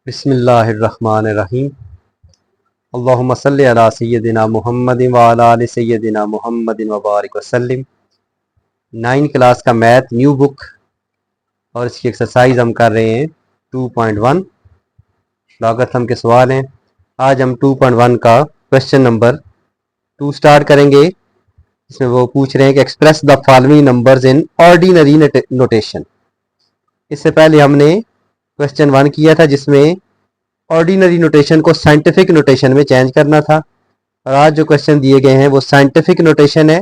बिस्मिल्लाहिर्रहमानिर्रहीम। अल्लाहुम्मा सल्लि अला सय्यदिना मुहम्मदिन व अला आलि सय्यदिना मुहम्मदिन व बारिक वसल्लिम। 9 क्लास का मैथ न्यू बुक और इसकी एक्सरसाइज हम कर रहे हैं 2.1 लॉगरिथम के सवाल हैं। आज हम 2.1 का क्वेश्चन नंबर 2 स्टार्ट करेंगे। इसमें वो पूछ रहे हैं कि express the following numbers in ordinary notation. इससे पहले हमने क्वेश्चन 1 किया था जिसमें ऑर्डिनरी नोटेशन को साइंटिफिक नोटेशन में चेंज करना था, और आज जो क्वेश्चन दिए गए हैं वो साइंटिफिक नोटेशन है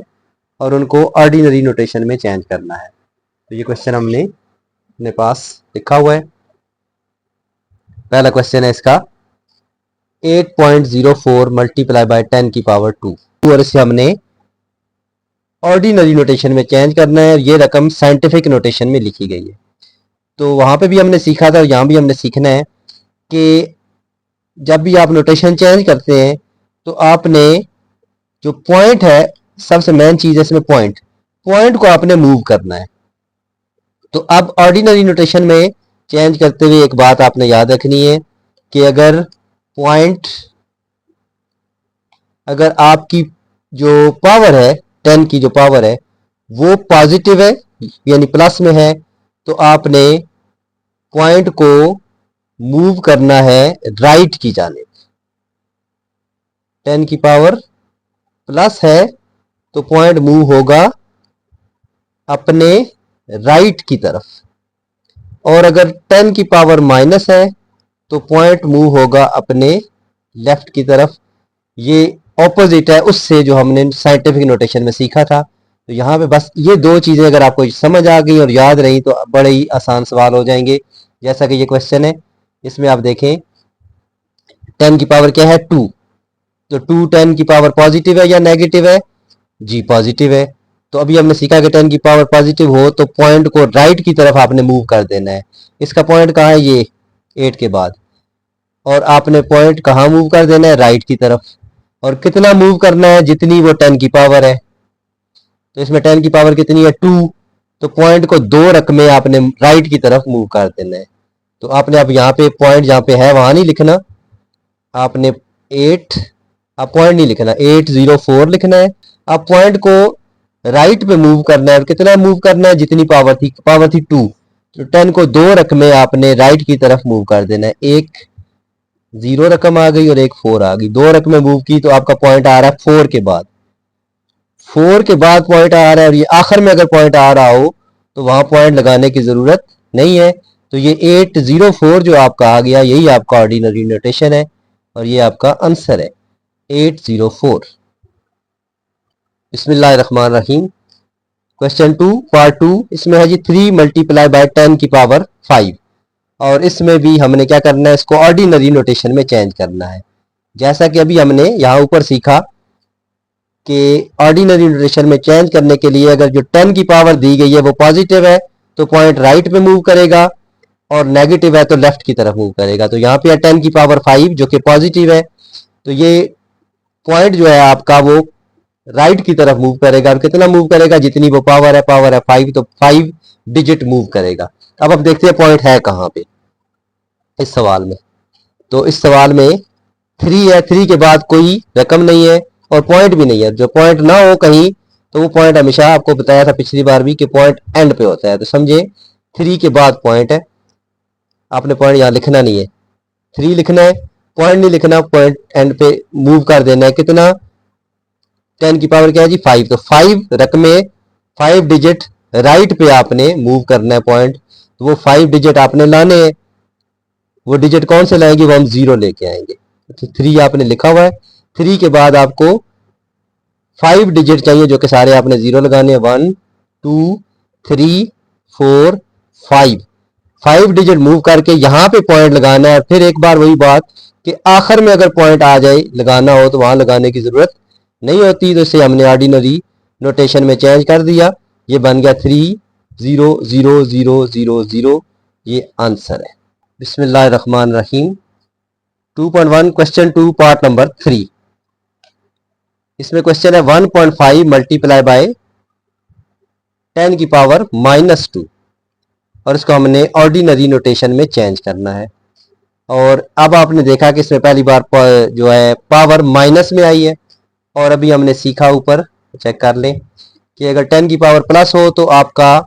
और उनको ऑर्डिनरी नोटेशन में चेंज करना है। तो ये क्वेश्चन हमने अपने पास लिखा हुआ है। पहला क्वेश्चन है इसका 8.04 मल्टीप्लाई बाय 10 की पावर 2, और इसे हमने ऑर्डिनरी नोटेशन में चेंज करना है। ये रकम साइंटिफिक नोटेशन में लिखी गई है। तो वहां पे भी हमने सीखा था और यहाँ भी हमने सीखना है कि जब भी आप नोटेशन चेंज करते हैं तो आपने जो पॉइंट है, सबसे मेन चीज है इसमें पॉइंट को आपने मूव करना है। तो अब ऑर्डिनरी नोटेशन में चेंज करते हुए एक बात आपने याद रखनी है कि अगर आपकी जो पावर है 10 की जो पावर है वो पॉजिटिव है यानी प्लस में है, तो आपने पॉइंट को मूव करना है राइट की जानिब। 10 की पावर प्लस है तो पॉइंट मूव होगा अपने राइट की तरफ, और अगर 10 की पावर माइनस है तो पॉइंट मूव होगा अपने लेफ्ट की तरफ। ये ऑपोजिट है उससे जो हमने साइंटिफिक नोटेशन में सीखा था। तो यहाँ पे बस ये दो चीजें अगर आपको समझ आ गई और याद रही तो बड़े ही आसान सवाल हो जाएंगे। जैसा कि ये क्वेश्चन है, इसमें आप देखें 10 की पावर क्या है 2, तो 2 10 की पावर पॉजिटिव है या नेगेटिव है? जी पॉजिटिव है। तो अभी हमने सीखा कि 10 की पावर पॉजिटिव हो तो पॉइंट को राइट की तरफ आपने मूव कर देना है। इसका पॉइंट कहाँ है? ये 8 के बाद, और आपने पॉइंट कहाँ मूव कर देना है? राइट की तरफ। और कितना मूव करना है? जितनी वो 10 की पावर है। तो इसमें 10 की पावर कितनी है? 2, तो पॉइंट को 2 रकमें आपने राइट की तरफ मूव कर देना है। तो आपने अब यहाँ पे पॉइंट जहाँ पे है वहां नहीं लिखना, आपने 8, आप पॉइंट नहीं लिखना, 804 लिखना है। आप पॉइंट को राइट पे मूव करना है। कितना मूव करना है? जितनी पावर थी 2, तो 10 को 2 रकमें आपने राइट की तरफ मूव कर देना है। एक 0 रकम आ गई और एक 4 आ गई, 2 रकमें मूव की तो आपका पॉइंट आ रहा है 4 के बाद। 4 के बाद पॉइंट आ रहा है, और ये आखिर में अगर पॉइंट आ रहा हो तो वहां पॉइंट लगाने की जरूरत नहीं है। तो ये 804 जो आपका आ गया यही आपका ऑर्डिनरी नोटेशन है, और ये आपका आंसर है 804। बिस्मिल्लाहिर्रहमानिर्रहीम। क्वेश्चन 2 पार्ट 2, इसमें है जी 3 मल्टीप्लाई बाय 10 की पावर 5, और इसमें भी हमने क्या करना है? इसको ऑर्डिनरी नोटेशन में चेंज करना है। जैसा कि अभी हमने यहाँ ऊपर सीखा कि ऑर्डिनरी नोटेशन में चेंज करने के लिए अगर जो 10 की पावर दी गई है वो पॉजिटिव है तो पॉइंट राइट पे मूव करेगा, और नेगेटिव है तो लेफ्ट की तरफ मूव करेगा। तो यहाँ पे 10 की पावर 5 जो कि पॉजिटिव है, तो ये पॉइंट जो है आपका वो राइट की तरफ मूव करेगा। और कितना मूव करेगा? जितनी वो पावर है 5, तो 5 डिजिट मूव करेगा। अब देखते हैं पॉइंट है कहाँ पे इस सवाल में। तो इस सवाल में 3 है, 3 के बाद कोई रकम नहीं है और पॉइंट भी नहीं है। जो पॉइंट ना हो कहीं तो वो पॉइंट हमेशा, आपको बताया था पिछली बार भी, कि पॉइंट एंड पे होता है। तो समझे 3 के बाद पॉइंट है, आपने पॉइंट यहाँ लिखना नहीं है, 3 लिखना है, पॉइंट नहीं लिखना, पॉइंट एंड पे मूव कर देना है। कितना? 10 की पावर क्या है जी 5, तो 5 रकमें 5 डिजिट राइट पे आपने मूव करना है पॉइंट। तो वो 5 डिजिट आपने लाने हैं। वो डिजिट कौन से लाएंगे? वो हम 0 लेके आएंगे। तो 3 आपने लिखा हुआ है, 3 के बाद आपको 5 डिजिट चाहिए जो कि सारे आपने 0 लगाने हैं। 1 2 3 4 5, 5 डिजिट मूव करके यहाँ पे पॉइंट लगाना है। फिर एक बार वही बात कि आखिर में अगर पॉइंट आ जाए लगाना हो तो वहां लगाने की जरूरत नहीं होती। तो इसे हमने ऑर्डिनरी नोटेशन में चेंज कर दिया, ये बन गया 3 0 0 0 0 0। ये आंसर है। बिस्मिल्लाहिर्रहमानिर्रहीम। 2.1 क्वेश्चन 2 पार्ट नंबर 3। इसमें क्वेश्चन है 1.5 मल्टीप्लाई बाय 10 की पावर -2, और इसको हमने ऑर्डिनरी नोटेशन में चेंज करना है। और अब आपने देखा कि इसमें पहली बार जो है पावर माइनस में आई है। और अभी हमने सीखा, ऊपर चेक कर लें कि अगर 10 की पावर प्लस हो तो आपका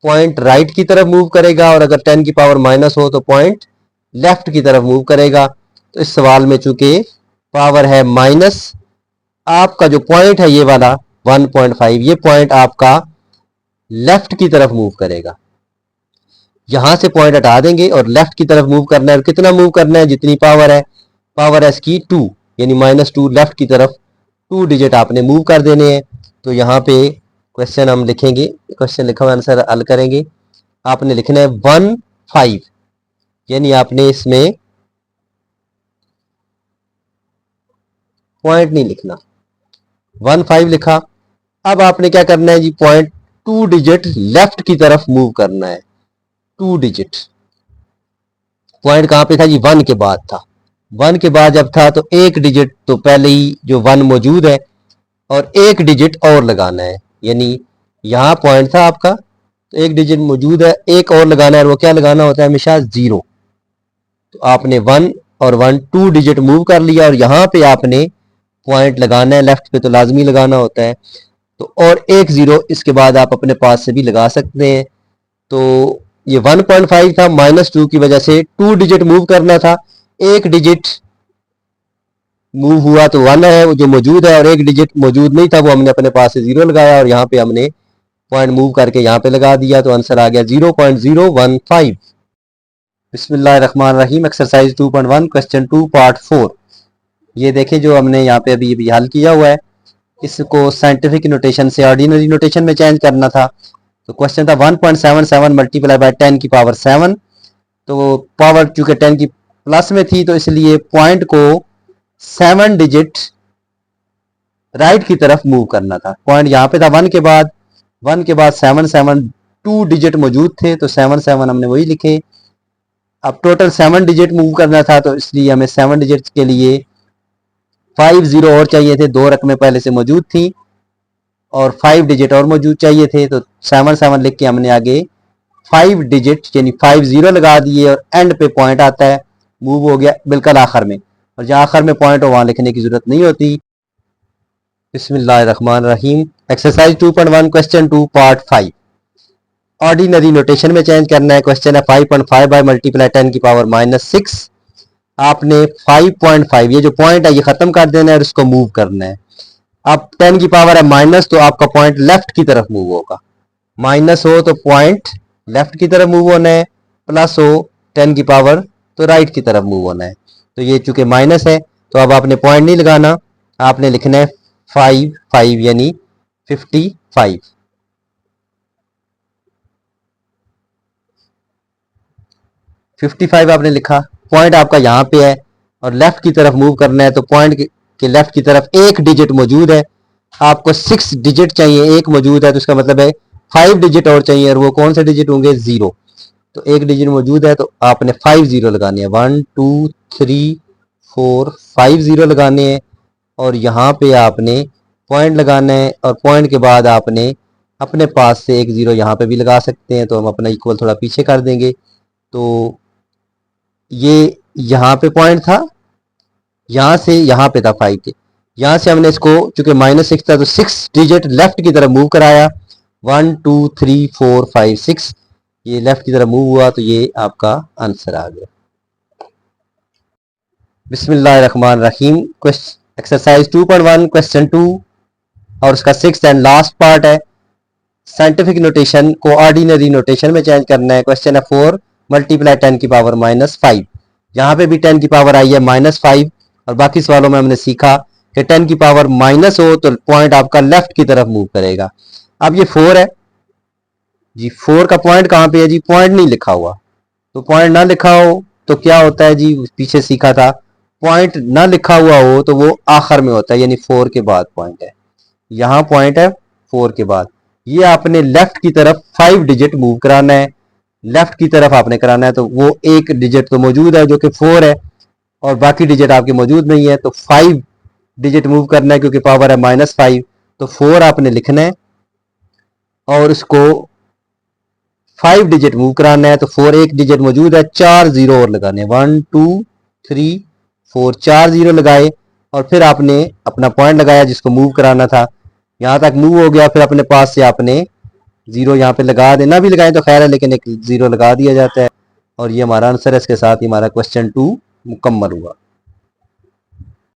पॉइंट राइट की तरफ मूव करेगा, और अगर 10 की पावर माइनस हो तो पॉइंट लेफ्ट की तरफ मूव करेगा। तो इस सवाल में चूंकि पावर है माइनस, आपका जो पॉइंट है ये वाला 1.5, ये पॉइंट आपका लेफ्ट की तरफ मूव करेगा। यहां से पॉइंट हटा देंगे और लेफ्ट की तरफ मूव करना है। और कितना मूव करना है? जितनी पावर है इसकी 2, यानी -2 लेफ्ट की तरफ 2 डिजिट आपने मूव कर देने हैं। तो यहाँ पे क्वेश्चन हम लिखेंगे, क्वेश्चन लिखा हुआ आंसर हल करेंगे। आपने लिखना है 15, यानी आपने इसमें पॉइंट नहीं लिखना, 15 लिखा। अब आपने क्या करना है जी, पॉइंट 2 डिजिट लेफ्ट की तरफ मूव करना है। 2 डिजिट पॉइंट कहां पे था जी? 1 के बाद था। 1 के बाद जब था तो एक डिजिट तो पहले ही जो 1 मौजूद है और एक डिजिट और लगाना है, यानी यहां पॉइंट था आपका तो एक डिजिट मौजूद है, एक और लगाना है। और वो क्या लगाना होता है? हमेशा 0। तो आपने 1 और 1 2 डिजिट मूव कर लिया और यहां पे आपने पॉइंट लगाना है, लेफ्ट पे तो लाजमी लगाना होता है। तो और एक 0 इसके बाद आप अपने पास से भी लगा सकते हैं। तो ये 1.5 था, -2 की वजह से 2 डिजिट मूव करना था। एक डिजिट मूव हुआ तो 1 है वो जो मौजूद है, और एक डिजिट मौजूद नहीं था, वो हमने अपने पास से 0 लगाया और यहाँ पे हमने पॉइंट मूव करके यहाँ पे लगा दिया। तो आंसर आ गया 0.015। बिस्मिल्लाहिर्रहमानिर्रहीम। Exercise 2.1 question 2 part 4। ये देखें जो हमने यहाँ पे अभी हल किया हुआ है, इसको साइंटिफिक नोटेशन से ऑर्डिनरी नोटेशन में चेंज करना था। तो क्वेश्चन था 1.77 मल्टीप्लाई बाय 10 की पावर 7। तो पावर चूंकि 10 की प्लस में थी तो इसलिए पॉइंट को 7 डिजिट राइट की तरफ मूव करना था। पॉइंट यहाँ पे था 1 के बाद, 1 के बाद 7 7 2 डिजिट मौजूद थे तो 7 7 हमने वही लिखे। अब टोटल 7 डिजिट मूव करना था तो इसलिए हमें 7 डिजिट के लिए 5 0 और चाहिए थे, 2 रकमें पहले से मौजूद थी और 5 डिजिट और मौजूद चाहिए थे। तो 7 7 लिख के हमने आगे 5 डिजिट यानी 5 0 लगा दिए और एंड पे पॉइंट आता है, मूव हो गया बिल्कुल आखिर में। और जहाँ आखिर में पॉइंट हो वहां लिखने की जरूरत नहीं होती। बिस्मिल्लाहिर्रहमानिर्रहीम। Exercise 2.1 question 2 part 5। Ordinary notation में चेंज करना है। क्वेश्चन है 5.5 बाय मल्टीप्लाई 10 की पावर -6। आपने 5.5 ये जो पॉइंट है ये खत्म कर देना है और इसको मूव करना है। अब 10 की पावर है माइनस तो आपका पॉइंट लेफ्ट की तरफ मूव होगा। माइनस हो तो पॉइंट लेफ्ट की तरफ मूव होना है, प्लस हो 10 की पावर तो राइट की तरफ मूव होना है। तो ये चूंकि माइनस है तो अब आपने पॉइंट नहीं लगाना, आपने लिखना है 5 5 यानी 55। 55 आपने लिखा, पॉइंट आपका यहाँ पे है और लेफ्ट की तरफ मूव करना है। तो पॉइंट के लेफ्ट की तरफ एक डिजिट मौजूद है, आपको 6 डिजिट चाहिए, एक मौजूद है तो इसका मतलब है 5 डिजिट और चाहिए। और वो कौन से डिजिट होंगे? 0। तो एक डिजिट मौजूद है तो आपने 5 0 लगाने हैं, 1 2 3 4 5 0 लगाने हैं। और यहाँ पे आपने पॉइंट लगाना है और पॉइंट के बाद आपने अपने पास से एक 0 यहाँ पे भी लगा सकते हैं। तो हम अपना इक्वल थोड़ा पीछे कर देंगे। तो ये यहाँ पे पॉइंट था, यहाँ से यहाँ पे था 5 के, यहाँ से हमने इसको चूंकि -6 था तो 6 डिजिट लेफ्ट की तरफ मूव कराया। 1 2 3 4 5 6 ये लेफ्ट की तरफ मूव हुआ तो ये आपका आंसर आ गया। बिस्मिल्लाहिर्रहमानिर्रहीम। एक्सरसाइज 2.1 क्वेश्चन 2 और उसका 6th एंड लास्ट पार्ट है। साइंटिफिक नोटेशन को ऑर्डिनरी नोटेशन में चेंज करना है। क्वेश्चन है 4 मल्टीप्लाई 10 की पावर -5। यहाँ पे भी 10 की पावर आई है -5 और बाकी सवालों में हमने सीखा कि 10 की पावर माइनस हो तो पॉइंट आपका लेफ्ट की तरफ मूव करेगा। अब ये 4 है जी, 4 का पॉइंट कहाँ पे है जी? पॉइंट नहीं लिखा हुआ। तो पॉइंट ना लिखा हो तो क्या होता है जी? पीछे सीखा था, पॉइंट ना लिखा हुआ हो तो वो आखिर में होता है, यानी 4 के बाद पॉइंट है। यहाँ पॉइंट है 4 के बाद। ये आपने लेफ्ट की तरफ 5 डिजिट मूव कराना है, लेफ्ट की तरफ आपने कराना है। तो वो एक डिजिट तो मौजूद है जो कि 4 है और बाकी डिजिट आपके मौजूद नहीं है। तो 5 डिजिट मूव करना है क्योंकि पावर है -5। तो 4 आपने लिखना है और इसको 5 डिजिट मूव कराना है तो 4 एक डिजिट मौजूद है, 4 जीरो और लगाने, 1 2 3 4, 4 जीरो लगाए और फिर आपने अपना पॉइंट लगाया जिसको मूव कराना था, यहाँ तक मूव हो गया, फिर अपने पास से आपने जीरो यहाँ पे लगा देना, भी लगाए तो खैर है लेकिन एक जीरो लगा दिया जाता है। और ये हमारा आंसर है, इसके साथ ही हमारा क्वेश्चन 2 मुकम्मल हुआ।